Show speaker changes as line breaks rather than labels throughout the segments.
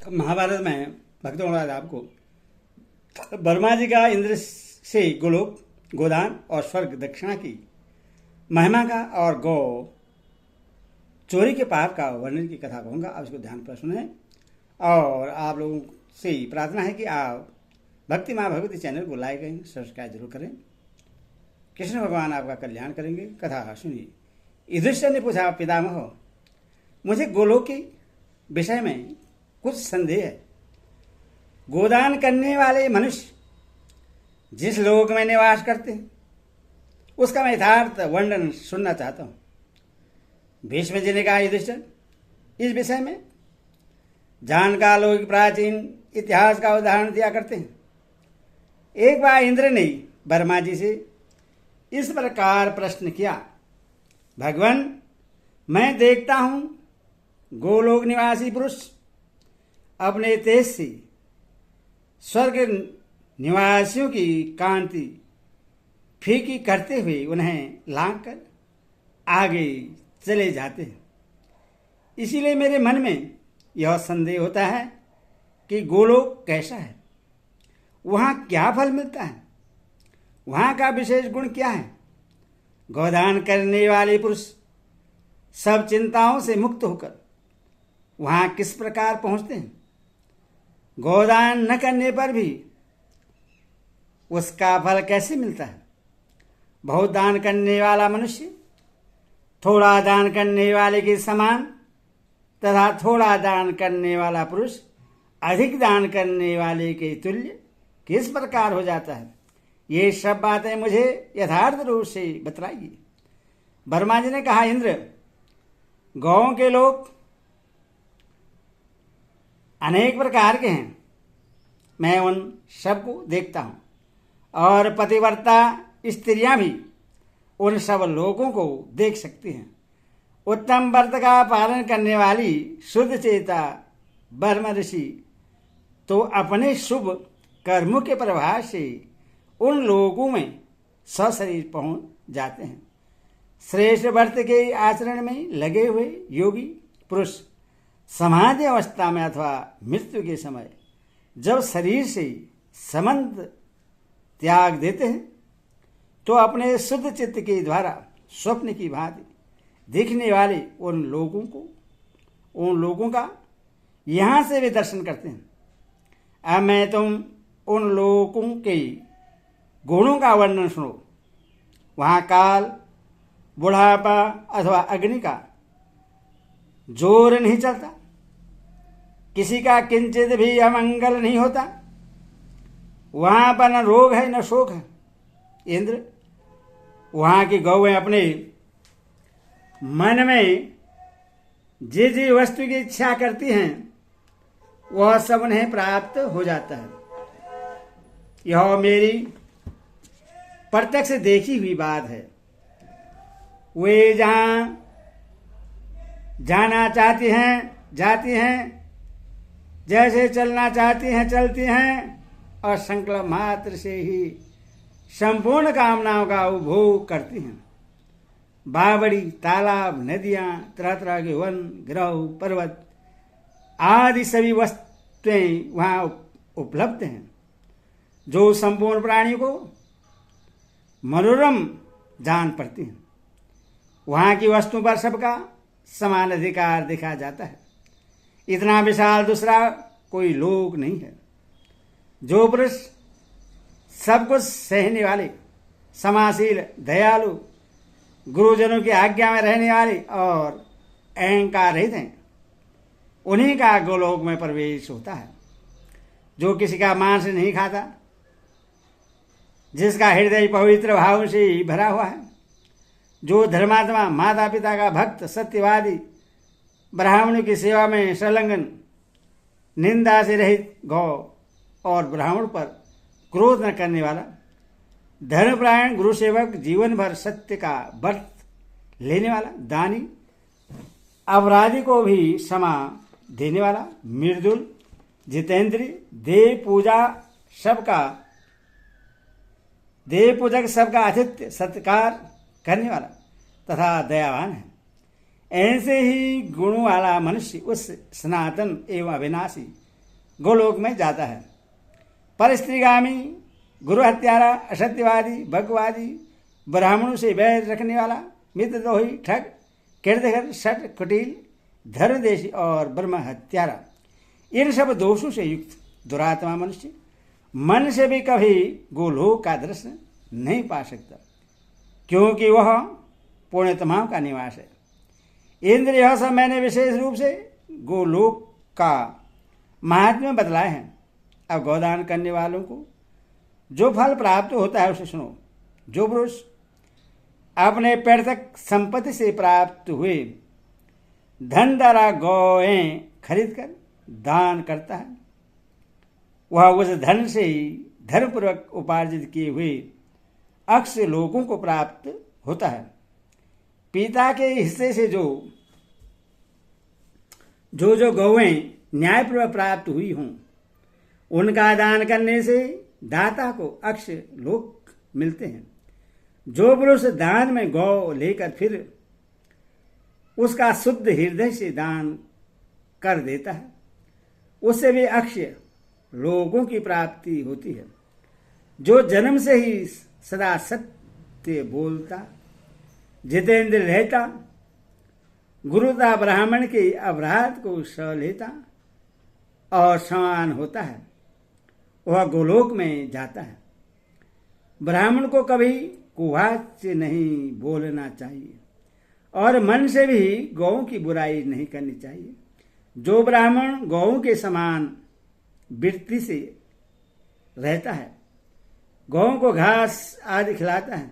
महाभारत में भक्तों ने आपको वर्मा जी का इंद्र से गोलोक गोदान और स्वर्ग दक्षिणा की महिमा का और गौ चोरी के पाप का वर्णन की कथा कहूँगा। आप इसको ध्यान पर सुने और आप लोगों से प्रार्थना है कि आप भक्ति माँ भगवती चैनल को लाइक करें, सब्सक्राइब जरूर करें। कृष्ण भगवान आपका कल्याण करेंगे। कथा सुनिए। युधिष्ठिर ने पूछा, पितामह, मुझे गोलोक के विषय में कुछ संदेह है। गोदान करने वाले मनुष्य जिस लोक में निवास करते हैं उसका मैं यथार्थ वर्णन सुनना चाहता हूँ। भीष्म जी ने कहा, युधिष्ठिर, इस विषय में जानकार लोग प्राचीन इतिहास का उदाहरण दिया करते हैं। एक बार इंद्र ने वर्मा जी से इस प्रकार प्रश्न किया, भगवान, मैं देखता हूं गोलोक निवासी पुरुष अपने तेज से स्वर्ग निवासियों की कांति फीकी करते हुए उन्हें लांघ कर आगे चले जाते हैं। इसीलिए मेरे मन में यह संदेह होता है कि गोलोक कैसा है, वहाँ क्या फल मिलता है, वहाँ का विशेष गुण क्या है। गोदान करने वाले पुरुष सब चिंताओं से मुक्त होकर वहाँ किस प्रकार पहुँचते हैं। गोदान न करने पर भी उसका फल कैसे मिलता है। बहुत दान करने वाला मनुष्य थोड़ा दान करने वाले के समान तथा थोड़ा दान करने वाला पुरुष अधिक दान करने वाले के तुल्य किस प्रकार हो जाता है। ये सब बातें मुझे यथार्थ रूप से बतलाइए। वर्मा जी ने कहा, इंद्र, गौओं के लोग अनेक प्रकार के हैं। मैं उन सबको देखता हूँ और पतिव्रता स्त्रियां भी उन सब लोगों को देख सकती हैं। उत्तम व्रत का पालन करने वाली शुद्ध चेता ब्रह्म ऋषि तो अपने शुभ कर्मों के प्रभाव से उन लोगों में सशरीर पहुंच जाते हैं। श्रेष्ठ व्रत के आचरण में लगे हुए योगी पुरुष समाधि अवस्था में अथवा मृत्यु के समय जब शरीर से संबंध त्याग देते हैं तो अपने शुद्ध चित्त के द्वारा स्वप्न की भांति दिखने वाले उन लोगों का यहाँ से वे दर्शन करते हैं। अब मैं तुम उन लोगों के गुणों का वर्णन सुनो। वहाँ काल, बुढ़ापा अथवा अग्नि का जोर नहीं चलता, किसी का किंचित भी अमंगल नहीं होता। वहाँ पर न रोग है न शोक है। इंद्र, वहाँ की गौएं अपने मन में जिस वस्तु की इच्छा करती हैं वह सब उन्हें प्राप्त हो जाता है। यह मेरी प्रत्यक्ष देखी हुई बात है। वे जहाँ जाना चाहती हैं जाती हैं, जैसे चलना चाहती हैं चलती हैं और संकल्प मात्र से ही संपूर्ण कामनाओं का उपभोग करती हैं। बावड़ी, तालाब, नदियां, तरह तरह के वन, ग्रह, पर्वत आदि सभी वस्तुएं वहाँ उपलब्ध हैं जो संपूर्ण प्राणी को मनोरम जान पड़ती हैं। वहाँ की वस्तु पर सबका समान अधिकार देखा जाता है। इतना विशाल दूसरा कोई लोक नहीं है। जो पुरुष सब कुछ सहने वाले, समाशील, दयालु, गुरुजनों की आज्ञा में रहने वाले और अहंकार रहित हैं, उन्हीं का गोलोक में प्रवेश होता है। जो किसी का मांस नहीं खाता, जिसका हृदय पवित्र भाव से भरा हुआ है, जो धर्मात्मा, माता पिता का भक्त, सत्यवादी, ब्राह्मणों की सेवा में संलग्न, निंदा से रहित, गौ और ब्राह्मण पर क्रोध न करने वाला, धर्मपरायण, गुरु सेवक, जीवन भर सत्य का व्रत लेने वाला, दानी, अपराधी को भी क्षमा देने वाला, मृदुल, जितेंद्रिय, देव पूजक सबका आतिथ्य सत्कार करने वाला तथा दयावान है। ऐसे ही गुणों वाला मनुष्य उस सनातन एवं अविनाशी गोलोक में जाता है। पर स्त्रीगामी, गुरु हत्यारा, असत्यवादी, भगवादी, ब्राह्मणों से वैर रखने वाला, मित्रद्रोही, ठग, कीर्तिकर, शठ, कुटिल, धर्मदेशी और ब्रह्म हत्यारा, इन सब दोषों से युक्त दुरात्मा मनुष्य मन से भी कभी गोलोक का दर्शन नहीं पा सकता, क्योंकि वह पुण्यतमाओं का निवास है। इंद्रिय सब मैंने विशेष रूप से गोलोक का महात्म्य बतलाए हैं। अब गोदान करने वालों को जो फल प्राप्त होता है उसे सुनो। जो पुरुष अपने पेड़ तक संपत्ति से प्राप्त हुए धन द्वारा गौएं खरीद कर दान करता है, वह उस धन से ही धर्मपूर्वक उपार्जित किए हुए अक्षय लोगों को प्राप्त होता है। पिता के हिस्से से जो गौएं न्यायपूर्वक प्राप्त हुई हों, उनका दान करने से दाता को अक्षय लोक मिलते हैं। जो पुरुष दान में गौ लेकर फिर उसका शुद्ध हृदय से दान कर देता है, उससे भी अक्षय लोगों की प्राप्ति होती है। जो जन्म से ही सदा सत्य बोलता, जितेंद्र रहता, गुरुता ब्राह्मण के अपराध को सह लेता और समान होता है, वह गोलोक में जाता है। ब्राह्मण को कभी कुवाच्य नहीं बोलना चाहिए और मन से भी गौओं की बुराई नहीं करनी चाहिए। जो ब्राह्मण गौओं के समान वृत्ति से रहता है, गौओं को घास आदि खिलाता है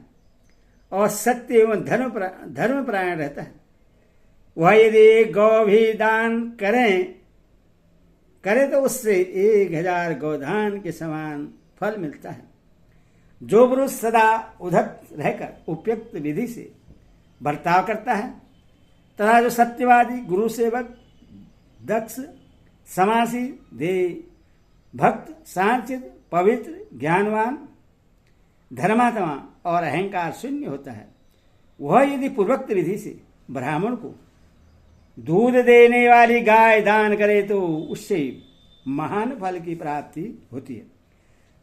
और सत्य एवं धर्मपरायण रहता है, वह यदि एक गौ भी दान करे तो उससे 1000 गौदान के समान फल मिलता है। जो पुरुष सदा उद्धत रहकर उपयुक्त विधि से बर्ताव करता है तथा जो सत्यवादी, गुरु सेवक, दक्ष, समासी, भक्त, शांतित, पवित्र, ज्ञानवान, धर्मात्मा और अहंकार शून्य होता है, वह यदि पूर्वोक्त विधि से ब्राह्मण को दूध देने वाली गाय दान करे तो उससे महान फल की प्राप्ति होती है।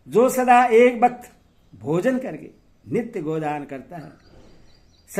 जो सदा एक वक्त भोजन करके नित्य गोदान करता है,